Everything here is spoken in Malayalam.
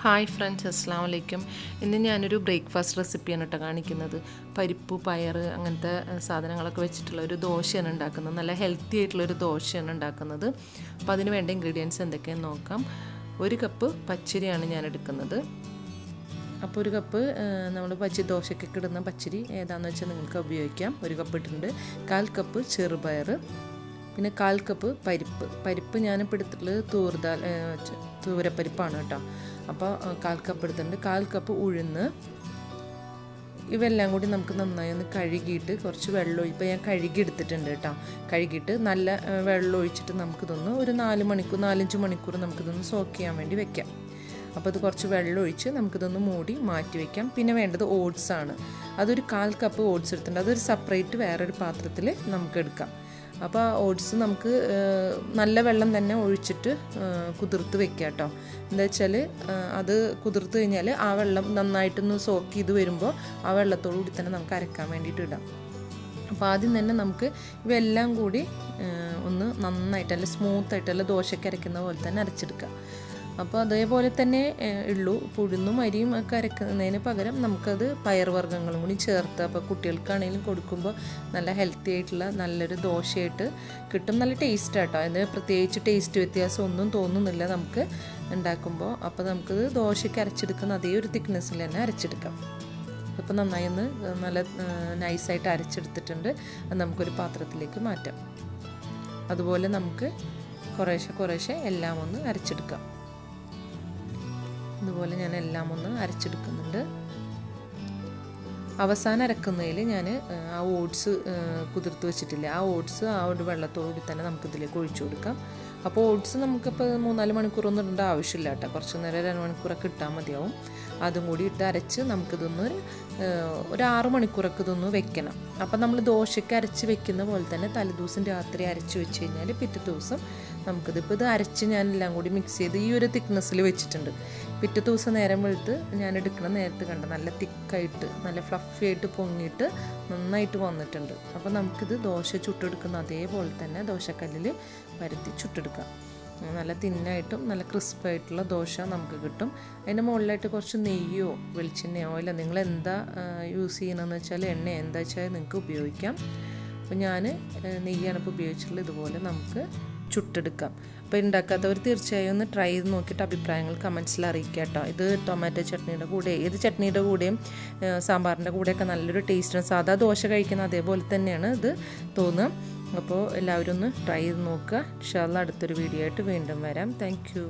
ഹായ് ഫ്രണ്ട്സ്, അസ്സാം വലൈക്കും. ഇന്ന് ഞാനൊരു ബ്രേക്ക്ഫാസ്റ്റ് റെസിപ്പിയാണ് കേട്ടോ കാണിക്കുന്നത്. പരിപ്പ്, പയർ അങ്ങനത്തെ സാധനങ്ങളൊക്കെ വെച്ചിട്ടുള്ള ഒരു ദോശയാണ് ഉണ്ടാക്കുന്നത്. നല്ല ഹെൽത്തി ആയിട്ടുള്ളൊരു ദോശയാണ് ഉണ്ടാക്കുന്നത്. അപ്പോൾ അതിന് വേണ്ട ഇൻഗ്രീഡിയൻസ് എന്തൊക്കെയാണെന്ന് നോക്കാം. 1 കപ്പ് പച്ചരിയാണ് ഞാൻ എടുക്കുന്നത്. അപ്പോൾ 1 കപ്പ് നമ്മൾ ദോശയ്ക്കൊക്കെ ഇടുന്ന പച്ചരി ഏതാണെന്ന് വെച്ചാൽ നിങ്ങൾക്ക് ഉപയോഗിക്കാം. 1 കപ്പ് ഇട്ടിട്ടുണ്ട്. 1/4 കപ്പ് ചെറുപയർ, പിന്നെ 1/4 കപ്പ് പരിപ്പ് ഞാനിപ്പോൾ എടുത്തിട്ടുള്ളത് തൂരപ്പരിപ്പാണ് കേട്ടോ. അപ്പോൾ 1/4 കപ്പ് എടുത്തിട്ടുണ്ട്. 1/4 കപ്പ് ഉഴുന്ന്. ഇവയെല്ലാം കൂടി നമുക്ക് നന്നായി ഒന്ന് കഴുകിയിട്ട് കുറച്ച് വെള്ളം ഇപ്പോൾ ഞാൻ കഴുകി എടുത്തിട്ടുണ്ട് കേട്ടോ. കഴുകിയിട്ട് നല്ല വെള്ളം ഒഴിച്ചിട്ട് നമുക്കിതൊന്ന് ഒരു 4-5 മണിക്കൂർ നമുക്കിതൊന്ന് സോക്ക് ചെയ്യാൻ വേണ്ടി വെക്കാം. അപ്പോൾ അത് കുറച്ച് വെള്ളം ഒഴിച്ച് നമുക്കിതൊന്ന് മൂടി മാറ്റി വയ്ക്കാം. പിന്നെ വേണ്ടത് ഓട്സാണ്. അതൊരു 1/4 കപ്പ് ഓട്സ് എടുത്തിട്ടുണ്ട്. അതൊരു സെപ്പറേറ്റ് വേറൊരു പാത്രത്തിൽ നമുക്ക് എടുക്കാം. അപ്പോൾ ഓട്സ് നമുക്ക് നല്ല വെള്ളം തന്നെ ഒഴിച്ചിട്ട് കുതിർത്ത് വെക്കാം കേട്ടോ. എന്താ വെച്ചാൽ അത് കുതിർത്ത് കഴിഞ്ഞാൽ ആ വെള്ളം നന്നായിട്ടൊന്ന് സോക്ക് ചെയ്ത് വരുമ്പോൾ ആ വെള്ളത്തോടു കൂടി തന്നെ നമുക്ക് അരക്കാൻ വേണ്ടിയിട്ട് ഇടാം. അപ്പോൾ ആദ്യം തന്നെ നമുക്ക് ഇവയെല്ലാം കൂടി ഒന്ന് നന്നായിട്ടല്ല സ്മൂത്തായിട്ടല്ല ദോശയ്ക്ക് അരയ്ക്കുന്ന പോലെ തന്നെ അരച്ചെടുക്കാം. അപ്പോൾ അതേപോലെ തന്നെ ഉള്ളൂ. ഉഴുന്നും അരിയും ഒക്കെ അരക്കുന്നതിന് പകരം നമുക്കത് പയർവർഗ്ഗങ്ങളും കൂടി ചേർത്ത് അപ്പോൾ കുട്ടികൾക്കാണെങ്കിലും കൊടുക്കുമ്പോൾ നല്ല ഹെൽത്തി ആയിട്ടുള്ള നല്ലൊരു ദോശയായിട്ട് കിട്ടും. നല്ല ടേസ്റ്റ് ആട്ടോ. അതിന് പ്രത്യേകിച്ച് ടേസ്റ്റ് വ്യത്യാസം ഒന്നും തോന്നുന്നില്ല നമുക്ക് ഉണ്ടാക്കുമ്പോൾ. അപ്പോൾ നമുക്കത് ദോശയ്ക്ക് അരച്ചെടുക്കുന്ന അതേ ഒരു തിക്നെസ്സിൽ തന്നെ അരച്ചെടുക്കാം. ഇപ്പോൾ നന്നായി ഒന്ന് നല്ല നൈസായിട്ട് അരച്ചെടുത്തിട്ടുണ്ട്. അത് നമുക്കൊരു പാത്രത്തിലേക്ക് മാറ്റാം. അതുപോലെ നമുക്ക് കുറേശ്ശെ എല്ലാം ഒന്ന് അരച്ചെടുക്കാം. അതുപോലെ ഞാൻ എല്ലാം ഒന്ന് അരച്ചെടുക്കുന്നുണ്ട്. അവസാനം അരക്കുന്നതിൽ ഞാൻ ആ ഓട്സ് കുതിർത്ത് വെച്ചിട്ടില്ല. ആ ഓട്സ് ആ ഒരു വെള്ളത്തോടുകൂടി തന്നെ നമുക്കിതിലേക്ക് ഒഴിച്ചു കൊടുക്കാം. അപ്പോൾ ഓട്സ് നമുക്കിപ്പോൾ 3-4 മണിക്കൂറൊന്നും ഇടേണ്ട ആവശ്യമില്ല കേട്ടോ. കുറച്ച് നേരം 2 മണിക്കൂറൊക്കെ ഇട്ടാൽ മതിയാവും. അതും കൂടി ഇട്ട് അരച്ച് നമുക്കിതൊന്ന് ഒരു 6 മണിക്കൂറൊക്കെ ഇതൊന്ന് വെക്കണം. അപ്പം നമ്മൾ ദോശയ്ക്ക് അരച്ച് വെക്കുന്ന പോലെ തന്നെ തലേദിവസം രാത്രി അരച്ച് വെച്ച് കഴിഞ്ഞാൽ പിറ്റേ ദിവസം നമുക്കിതിപ്പോൾ ഇത് അരച്ച് ഞാനെല്ലാം കൂടി മിക്സ് ചെയ്ത് ഈ ഒരു തിക്നെസ്സിൽ വെച്ചിട്ടുണ്ട്. പിറ്റേ ദിവസം നേരം വെളുത്ത് ഞാൻ എടുക്കുന്ന നേരത്ത് കണ്ട നല്ല തിക്കായിട്ട് നല്ല ഫ്ലഫി ആയിട്ട് പൊങ്ങിയിട്ട് നന്നായിട്ട് വന്നിട്ടുണ്ട്. അപ്പോൾ നമുക്കിത് ദോശ ചുട്ടെടുക്കുന്ന അതേപോലെ തന്നെ ദോശക്കല്ലിൽ പരത്തി ചുട്ടെടുക്കാം. നല്ല തിന്നായിട്ടും നല്ല ക്രിസ്പായിട്ടുള്ള ദോശ നമുക്ക് കിട്ടും. അതിൻ്റെ മുകളിലായിട്ട് കുറച്ച് നെയ്യോ വെളിച്ചെണ്ണയോ ഓയിലോ നിങ്ങൾ എന്താ യൂസ് ചെയ്യണമെന്ന് വെച്ചാൽ എണ്ണ എന്താ വെച്ചാൽ നിങ്ങൾക്ക് ഉപയോഗിക്കാം. അപ്പോൾ ഞാൻ നെയ്യാണ് ഇപ്പോൾ ഉപയോഗിച്ചിട്ടുള്ളത്. ഇതുപോലെ നമുക്ക് ചുട്ടെടുക്കാം. അപ്പോൾ ഉണ്ടാക്കാത്തവർ തീർച്ചയായും ഒന്ന് ട്രൈ ചെയ്ത് നോക്കിയിട്ട് അഭിപ്രായങ്ങൾ കമൻസിൽ അറിയിക്കുക കേട്ടോ. ഇത് ടൊമാറ്റോ ചട്നിയുടെ കൂടെ ഏത് ചട്നിയുടെ കൂടെയും സാമ്പാറിൻ്റെ കൂടെയൊക്കെ നല്ലൊരു ടേസ്റ്റാണ്. സാധാ ദോശ കഴിക്കുന്ന അതേപോലെ തന്നെയാണ് ഇത് തോന്നുക. അപ്പോൾ എല്ലാവരും ഒന്ന് ട്രൈ ചെയ്ത് നോക്കുക. ഇൻഷാ അല്ലാഹ് അടുത്തൊരു വീഡിയോ ആയിട്ട് വീണ്ടും വരാം. Thank you.